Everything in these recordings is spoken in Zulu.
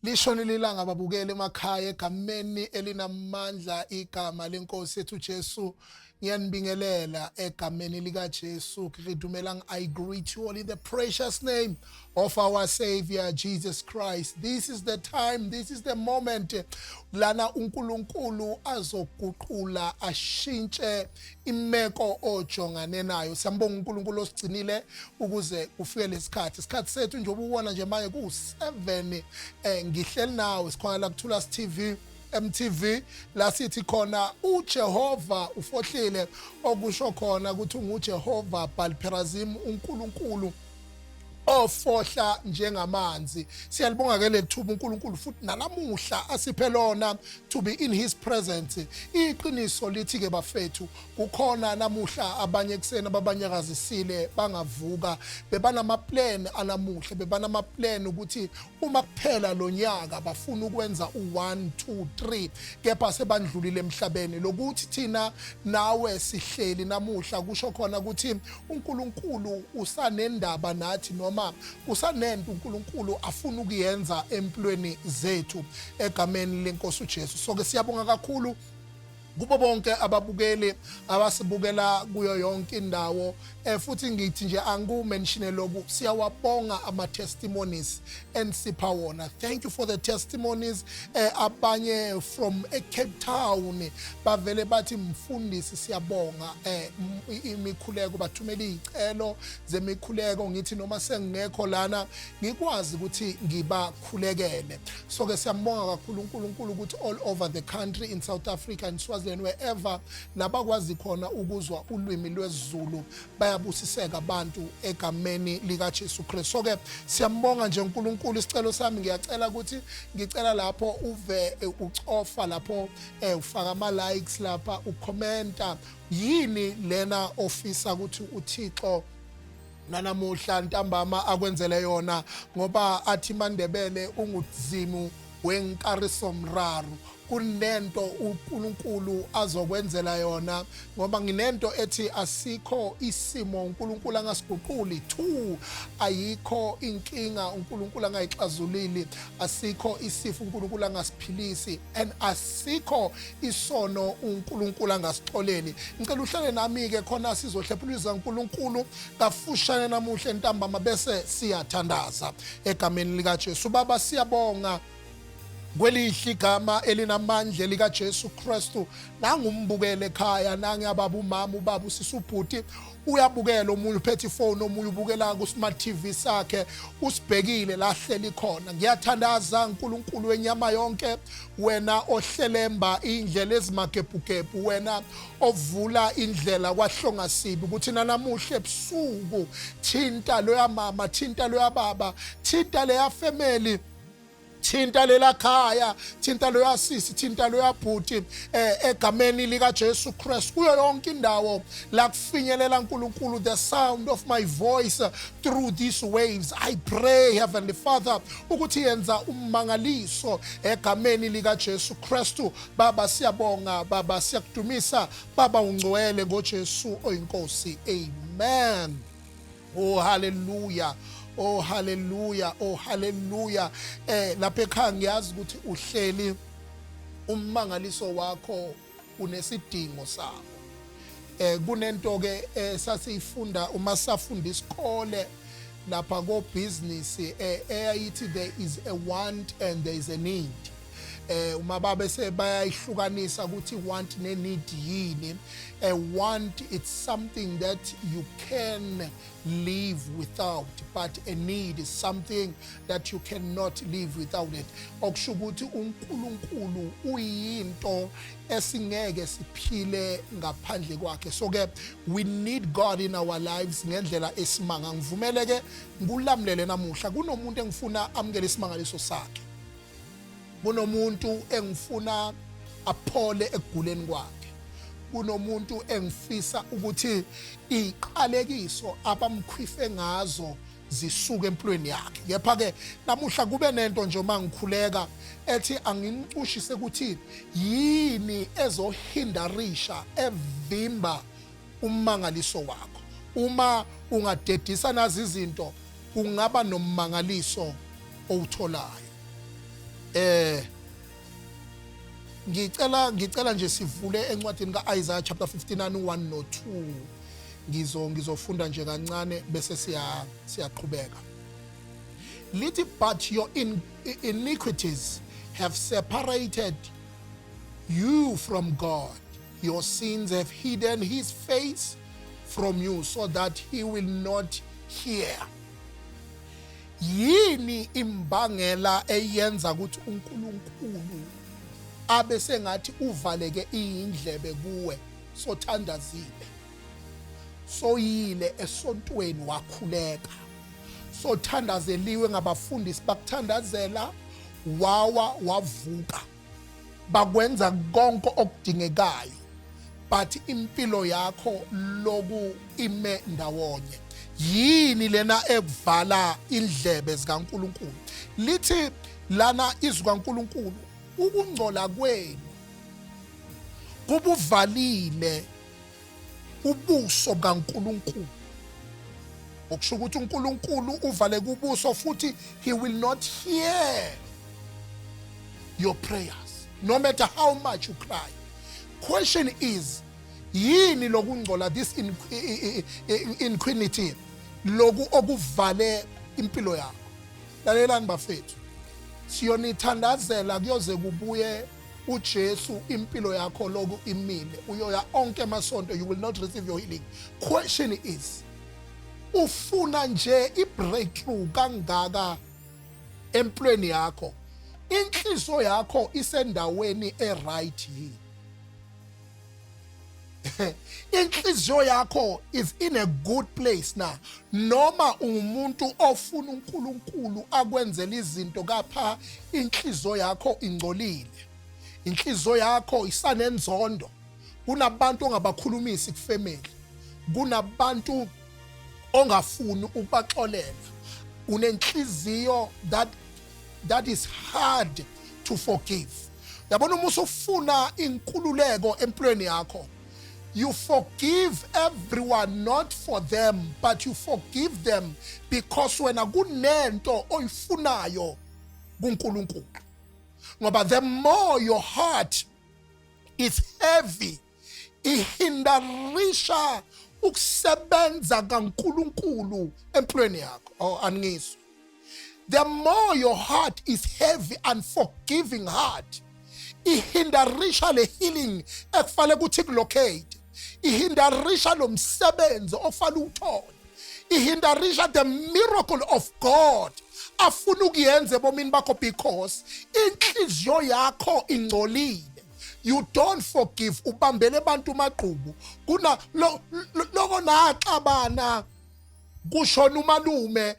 Lishoni lilanga babukele emakhaya egameni elinamandla igama lenkosi yethu Jesu. Ngiyanibingelela egameni lika Jesu. Ngidumelang, I greet you all in the precious name of our Savior Jesus Christ. This is the time, this is the moment lana uNkulunkulu azoguqula ashintshe imeko ojongane nayo. Siyambonga uNkulunkulu osigcinile ukuze kufike lesikhathi. Isikhathi sethu njengoba ubona nje manje ku7 ngihleli nawe sikhona la kuThulas TV MTV la sithi khona uJehova ufohlile okusho khona ukuthi unguJehova Balperazim uNkulunkulu ofohla njengamanzi. Siyalibonga ke lethuba uNkulunkulu futhi nalamuhla asiphe lona to be in his presence. Iqiniso lithi ke bafethu kukhona namuhla abanye kusena ababanyakazisile bangavuka bebanama plan alamuhla bebanama plan ukuthi uma kuphela lonyaka bafuna ukwenza u1 2 3 kepha sebandlulile emhlabeni lokuthi thina nawe sihleli namuhla kusho khona ukuthi uNkulunkulu usanendaba nathi noma kusanento uNkulunkulu afuna ukuyenza empilweni zethu egameni lenkosi uJesu. So ke siyabonga kakhulu kubo bonke ababukeli abasibukela kuyo yonke indawo futhi ngithi nje angumention loku siyawabonga ama testimonies ensipha wona. Thank you for the testimonies. Abanye from Cape Town bavele bathi mfundisi siyabonga imikhuleko bathumela izicelo zemikhuleko ngithi noma sengekho lana ngikwazi ukuthi ngibakhulekele. So ke siyambonga kakhulu uNkulunkulu ukuthi all over the country in South Africa and Swaziland wherever labakwazi khona ukuzwa ulwimi lwesiZulu bayabusiseka abantu egameni lika Jesu Kristu. So ke siyambonga nje uNkulunkulu. Isicelo sami ngiyacela ukuthi ngicela lapho uve ucofa lapho ufaka ama likes lapha ucomenta yini lena ofisa ukuthi uThixo nanamuhla ntambama akwenzele yona ngoba athi mandebele ungudzimu wenkariso mraru kunento uNkulunkulu azokwenzela yona ngoba nginento ethi asikho isimo uNkulunkulu angasiguquli 2 ayikho inkinga uNkulunkulu angayixazulili asikho isifo uNkulunkulu angasiphilisi and asikho isono uNkulunkulu angasixoleli. Ngicela uhlale nami ke khona sizohlephuluza uNkulunkulu kafushane namuhla ntambama bese siyathandaza egameni lika Jesu. Baba siyabonga kwelihle igama elinamandla lika Jesu Kristu. Nangumbukele ekhaya nange ababa umama ubaba usisubhuti uyabukela omunye uphethe ifone omunye ubukela ku smart TV sakhe usibhekile lahleli khona. Ngiyathandaza uNkulunkulu wenyama yonke wena ohlelemba indlela ezimagebhugebhu wena ovula indlela kwahlonga sibi ukuthi namuhla ebusuku thinta lo yamama thinta lo yababa thinta le ya family thinta lela khaya thinta lo yasisi thinta lo yabhuti egameni lika Jesu Kristu kuyo yonke indawo la kufinyelela uNkulunkulu the sound of my voice through these waves. I pray Heavenly Father ukuthi yenza ummangaliso egameni lika Jesu Kristu. Baba siyabonga baba siyakudumisa baba ungcwele ngoJesu oyinkosi. Amen. Oh hallelujah. Oh hallelujah, oh hallelujah. Lapha ekhaya ngiyazi ukuthi uhleli ummangaliso wakho unesidingo sakho. Kunento ke sasifunda uma safunda isikole lapha go business eyayithi there is a want and there is a need. Uma babe sebayayihlukanisa ukuthi want ne need yini. A want it's something that you can live without, but a need is something that you cannot live without it. Okusho ukuthi uNkulunkulu uyinto esingeke siphile ngaphandle kwakhe. So ke we need God in our lives ngendlela esimanga. Ngivumele ke ngulamlele namuhla kunomuntu engifuna amukele isimangaliso sakhe. Kunomuntu engifuna aphole eguleni kwakhe. Kunomuntu engifisa ukuthi iqalekiso abamkhwife ngazo zisuke empilweni yakhe. Kepha ke namuhla kube nento nje mangikhuleka ethi angimcushise ukuthi yini ezohindarisha evimba ummangaliso wakho. Uma ungadedisa nazi izinto kungaba nomangaliso owutholayo. ngicela nje sivule encwadini kaIsaiah chapter 59 1 no 2 ngizofunda nje kancane bese siyaqhubeka. Lithi, but your iniquities have separated you from God. Your sins have hidden his face from you so that he will not hear. Yini imbangela eyenza ukuthi uNkulunkulu abe sengathi uvaleke indlebe kuwe sothandazile, soyile esontweni wakhuleka, sothandazeliwe ngabafundisi bakuthandazela, wawa wavuka, bakwenza konke okudingekayo, but impilo yakho loku ime ndawonye. Yini lena ekuvala indlebe zikaNkulunkulu? Lithi lana izwi kaNkulunkulu, ukungcola kwenu kubuvalile ubuso kaNkulunkulu. Okusho ukuthi uNkulunkulu uvale kubuso futhi he will not hear your prayers no matter how much you cry. Question is, yini lokungcola, this iniquity, loku okuvale impilo yakho? Lalelani bafethu, siyonithandazela kuyoze kubuye uJesu impilo yakho loku imile, uyoya onke emasonto, you will not receive your healing. Question is, ufuna nje i-breakthrough kangaka empilweni yakho? Inhliziyo yakho isendaweni e-right yini? Inhliziyo yakho is in a good place na? Noma umuntu ofuna uNkulunkulu akwenzela izinto kapha inhliziyo yakho ingcolile, inhliziyo yakho isanenzondo, kunabantu ongabakhulumisi kufamily, kunabantu ongafuni ukubaxolela, unenhliziyo that is hard to forgive. Yabona uma usufuna inkululeko empilweni yakho, you forgive everyone, not for them, but you forgive them because wena kunento oyifunayo kuNkulunkulu. Ngoba the more your heart is heavy, ihindarisha ukusebenza kaNkulunkulu empilweni yakho. Oh, angizwe. The more your heart is heavy and forgiving heart, ihindarisha le healing ekufale kuthi kulocate, ihindarisha lo msebenzi ofana uthole, ihindarisha the miracle of God afuna ukuyenza ebomini bakho because inhliziyo yakho ingcolile. You don't forgive, ubambele abantu maqhubu. Kuna lokho naxabana kushona umalume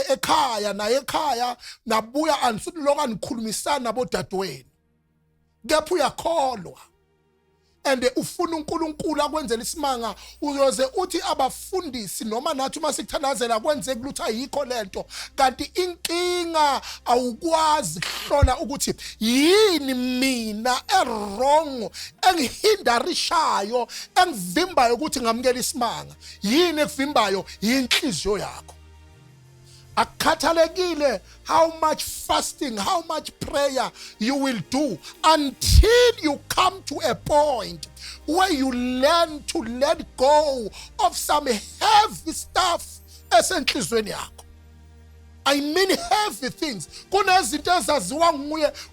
ekhaya, naye ekhaya nabuya anisuthi lokho anikhulumisana nabodadewenu, kepha uyakholwa and ufuna uNkulunkulu akwenzela isimanga, uyoze uthi abafundisi noma nathi uma sikuthandazela kwenzeke lutho ayikho lento, kanti inkinga awukwazi kuhlola ukuthi yini mina wrong engihindarishayo, engivimbayo ukuthi ngamukela isimanga. Yini ekuvimbayo? Inhliziyo yakho. Akhathalekile how much fasting, how much prayer you will do until you come to a point where you learn to let go of some heavy stuff esenhlizweni yakho. I mean heavy things. Kunezinto ezaziwa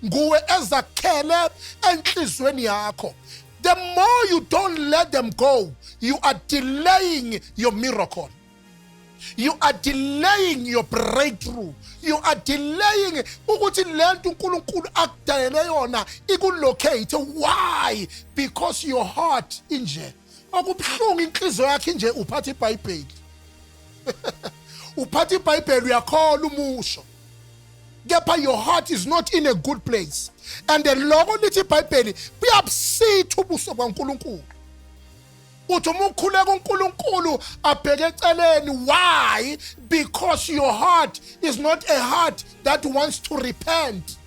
nguwe ezakhele enhlizweni yakho. The more you don't let them go, you are delaying your miracle. You are delaying your breakthrough. You are delaying ukuthi lento uNkulunkulu akudalele yona ikulocate. Why? Because your heart inje. Akubhlungu inhliziyo yakhe inje uphatha iBhayibheli. Uphatha iBhayibheli uyakholwa umusho. Kepha your heart is not in a good place. And the logo lithi iBhayibheli buyabusitha ubuso kaNkulunkulu. Uthi uma ukhuleka uNkulunkulu abheke eceleni. Why? Because your heart is not a heart that wants to repent,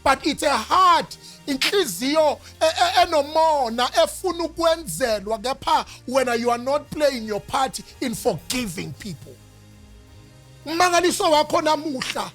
but it's a heart, inhliziyo enomona efuna ukwenzelwa, kepha when you are not playing your part in forgiving people. Umangaliso wakho namuhla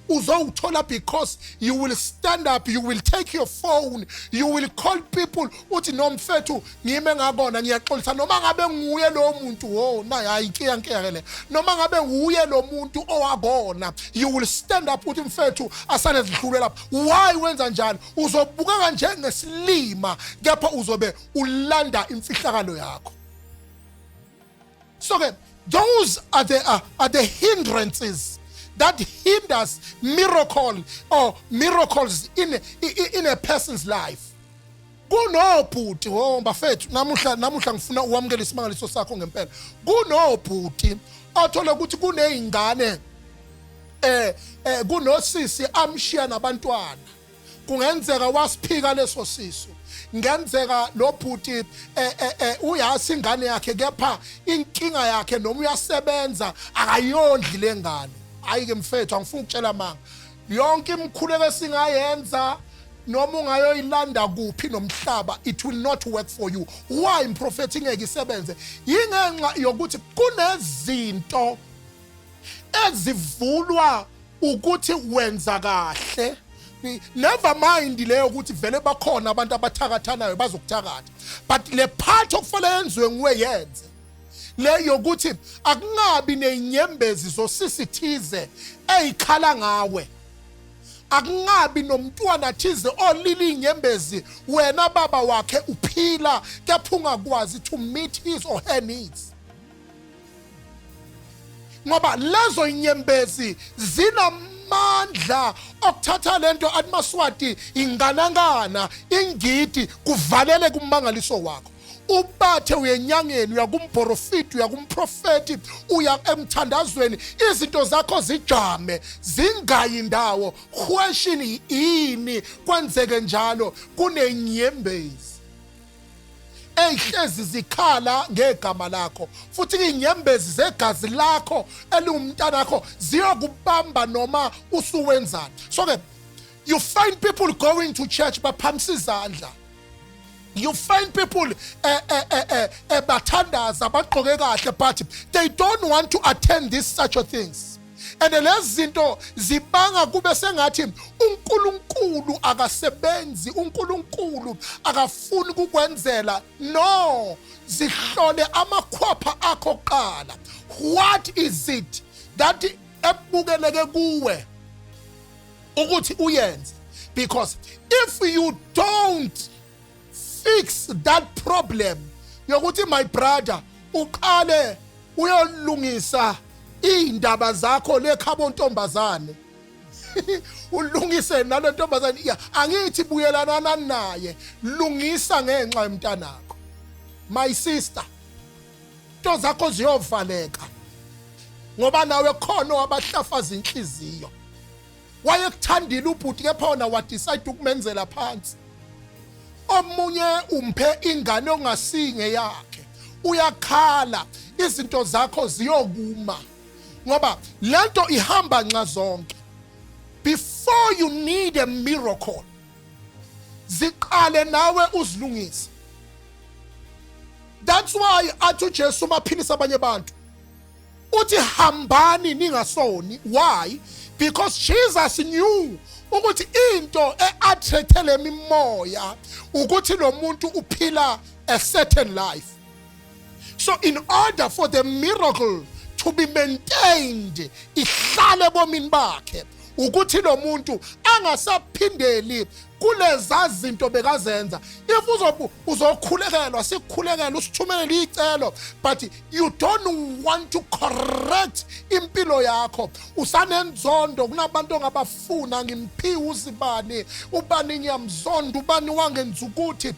uzowuthola because you will stand up, you will take your phone, you will call people uthi nomfethu ngime ngakona ngiyaxolisa noma ngabe nguye lo muntu nayi ayinkinga le noma ngabe nguye lo muntu owakona you will stand up uthi mfethu asane zidlule lapha. Why wenza njalo? Uzobukeka njengesilima kepha uzobe ulanda imfihlakalo yakho. So those are the hindrances that hinders miracle or miracles in a person's life. Kunobhuti bafethu namuhla ngifuna uwamukela isimangaliso sakho ngempela. Kunobhuti othola ukuthi kunezingane kunosisi amshiya nabantwana. Kungenzeka wasiphika leso sisu. Ngenzeka lo bhuti uyasi ingane yakhe kepha inkinga yakhe noma uyasebenza akayondli lengane. Ayike mfethu angifuni ukutshela manga. Yonke imkhuleko singayenza noma ungayoyilanda kuphi nomhlaba it will not work for you. Why improfethi ngeke isebenze? Yingenxa yokuthi kunezinto ezivulwa ukuthi wenza kahle. Never mind leyo ukuthi vele bakhona abantu abathakathanayo bazokuthakatha, but le part okufanele yenziwe nguwe yenze le yokuthi akungabi nenyembezi zosisithize ezikhala ngawe. Akungabi nomntwana thize olili inyembezi wena baba wakhe uphila kepha ungakwazi to meet his or her needs. Ngoba lezo inyembezi zinamandla okuthatha lento atmaswati inganangana ingidi kuvalele kummangaliso wakho. Ubathe uyenyangeni uyakumprofiti uyakumprofeti uya emthandazweni izinto zakho zijame zingayi indawo. Question ini kwenzeke njalo? Kunenyembezi ehlezi zikhala ngegama lakho futhi inyembezi zegazi lakho elumntana wakho ziyokubamba noma usuwenzani. So you find people going to church baphamisa izandla. You find people bathandaza bagqoke kahle but they don't want to attend these such things. And lezi zinto zibanga kube sengathi uNkulunkulu akasebenzi, uNkulunkulu akafuni kukwenzela. No, zihlole amakhwapha akho qala. What is it that ebukeleke kuwe ukuthi uyenze? Because if you don't fix that problem yokuthi my brother uqale uyolungisa indaba zakho lekhabo ntombazane ulungise nalo ntombazane angithi buyelana naye lungisa ngenxa yomntanakho. My sister, into zakho ziyovaleka ngoba nawe khona wabahlafaza inhliziyo. Wayekuthandile ubhuti kepha wona wadecide ukumenzela phansi. Omunye umphe ingane ongasinge yakhe uyakhala izinto zakho ziyokuma ngoba lento ihamba nxa zonke. Before you need a miracle ziqale nawe uzilungise. That's why athi Jesu maphilisa abanye abantu uthi hambani ningasoni. Why? Because Jesus knew ukuthi into eattractele imimoya ukuthi lo muntu uphila a certain life. So in order for the miracle to be maintained ihlale bomini bakhe ukuthi lo muntu angasaphindeli kuleza zinto bekazenza. If uzokhulekelwa sikukhulekela usithumele icelo but you don't want to correct impilo yakho usanenzondo kunabantu ongabafuna ngimphiwe uzibani ubani nyamzondo ubani wangenza ukuthi.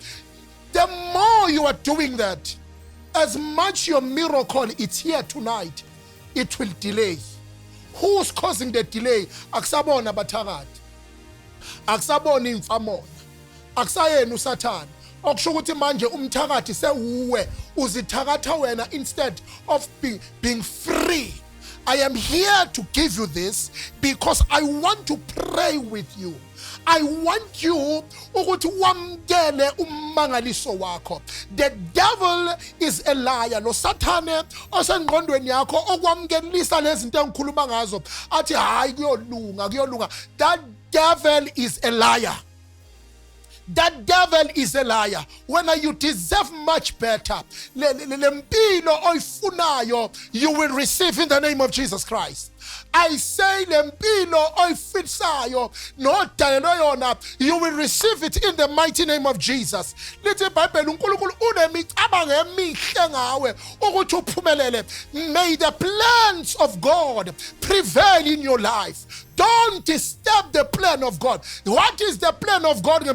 The more you are doing that, as much your miracle is here tonight, it will delay. Who's causing the delay? Akusabona bathakathi, akusabona imfamona, akusayena uSathane. Okusho ukuthi manje umthakathi sewuwe uzithakatha wena instead of being free. I am here to give you this because I want to pray with you. I want you ukuthi wamkele ummangaliso wakho. The devil is a liar. Lo sathane osengqondweni yakho okwamkelisa lezi zinto engikhuluma ngazo athi hayi kuyolunga. That devil is a liar. That devil is a liar. When you deserve much better, lempilo oyifunayo you will receive in the name of Jesus Christ. I say lempilo oyifisayo nodalelwe yona, you will receive it in the mighty name of Jesus. Lithi iBhayibheli uNkulunkulu unemicabango emihle ngawe ukuthi uphumelele. May the plans of God prevail in your life. Don't disturb the plan of God. What is the plan of God?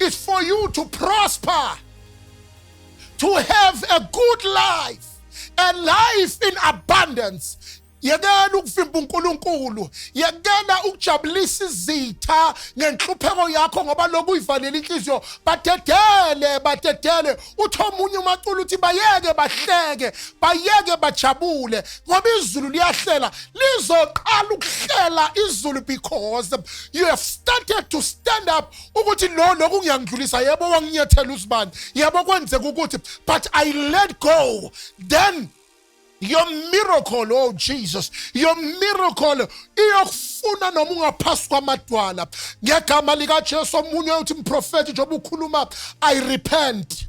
It's for you to prosper, to have a good life, a life in abundance. Yekela ukuvimba uNkulunkulu, yekela ukujabulisa izitha ngenhlupheko yakho ngoba lokhu uyivalele inhliziyo. Badedele uthi omunye uMaculo uthi bayeke bahleke, bayeke bajabule ngoba izulu liyahlela. Lizoqala ukuhlela izulu because you have started to stand up ukuthi lokhu ngiyangidlulisa, yebo wanginyethela usibani, yebo kwenzeka ukuthi, but I let go. Then your miracle, oh Jesus, your miracle iyokufuna noma ungaphasi kwamadwala. Ngegama lika Jesu omunye uthi mprofeti njengoba ukhuluma, I repent.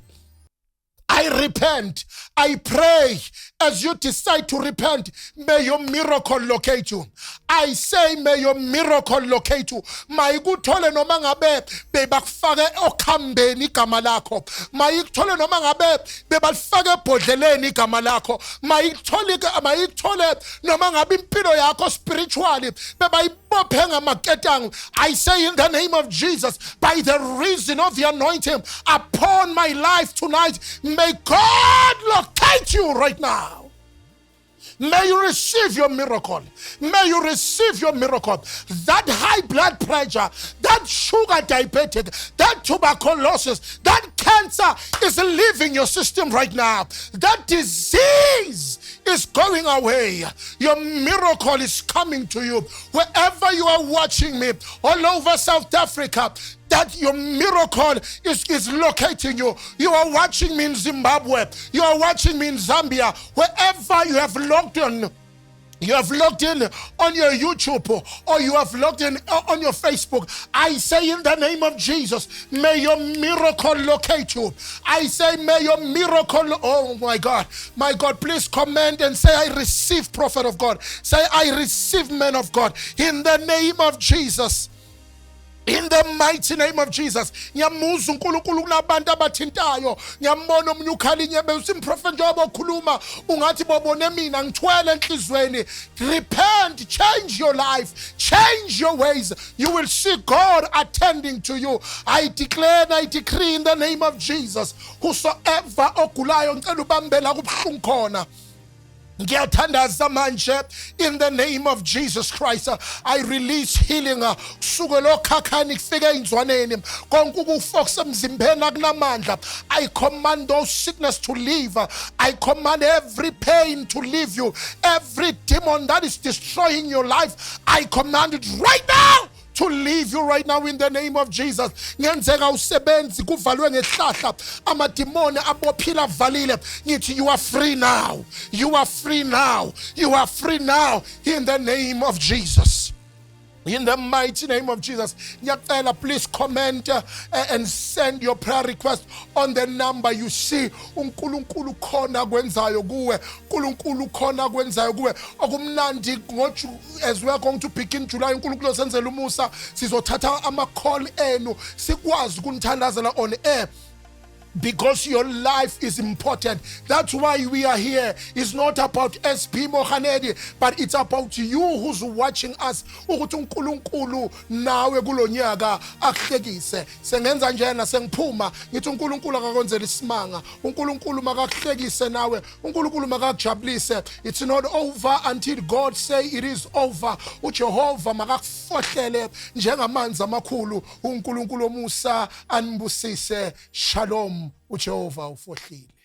I pray as you decide to repent, may your miracle locate you. I say may your miracle locate you. Mayikuthole noma ngabe bebakufake okhambeni igama lakho. Mayikuthole noma ngabe bebalifake ebhodleleni igama lakho. Mayikuthole noma ngabe impilo yakho spiritually bebayibophe ngamaketanga. I say in the name of Jesus, by the reason of the anointing upon my life tonight, may God locate you right now. May you receive your miracle. May you receive your miracle. That high blood pressure, that sugar diabetic, that tuberculosis, that cancer is leaving your system right now. That disease is going away. Your miracle is coming to you. Wherever you are watching me, all over South Africa, that your miracle is locating you. You are watching me in Zimbabwe. You are watching me in Zambia. Wherever you have logged in, you have logged in on your YouTube or you have logged in on your Facebook, I say in the name of Jesus, may your miracle locate you. I say may your miracle, oh my God, please comment and say I receive prophet of God. Say I receive man of God in the name of Jesus. In the mighty name of Jesus. Ngiyamuza uNkulunkulu kunabantu abathintayo. Ngiyambona omunye ukhalinye besimprofeti njengoba okhuluma ungathi bobone mina ngithwele enhlizweni. Repent, change your life, change your ways. You will see God attending to you. I declare and I decree in the name of Jesus. Whosoever ogulayo ngicela ubambela kubuhlungu khona. In the name of Jesus Christ, I release healing. I command those sickness to leave. I command every pain to leave you. Every demon that is destroying your life, I command it right now to leave you right now in the name of Jesus. Ngenzeka usebenzi kuvalwe ngehlahla amadimoni abophila valile. Ngithi you are free now. You are free now. You are free now in the name of Jesus. In the mighty name of Jesus. Nyakela, please comment and send your prayer request on the number you see. uNkulunkulu khona kwenzayo kuwe. uNkulunkulu khona kwenzayo kuwe. Okumnandi as we are going to begin July, uNkulunkulu senzela umusa sizothatha ama call enu sikwazi ukunithandazela on air. Because your life is important. That's why we are here. It's not about SP Mohanedi, but it's about you who's watching us. Ukuthi uNkulunkulu nawe kulonyaka akuhlekise. Sengenza njena sengiphuma ngithi uNkulunkulu akakwenzela isimanga. uNkulunkulu makakuhlekise nawe. uNkulunkulu makakujabulise. It's not over until God say it is over. uJehova makakufohlele njengamanzi amakhulu. uNkulunkulu omusa anibusise. Shalom. uJehova ufohlile.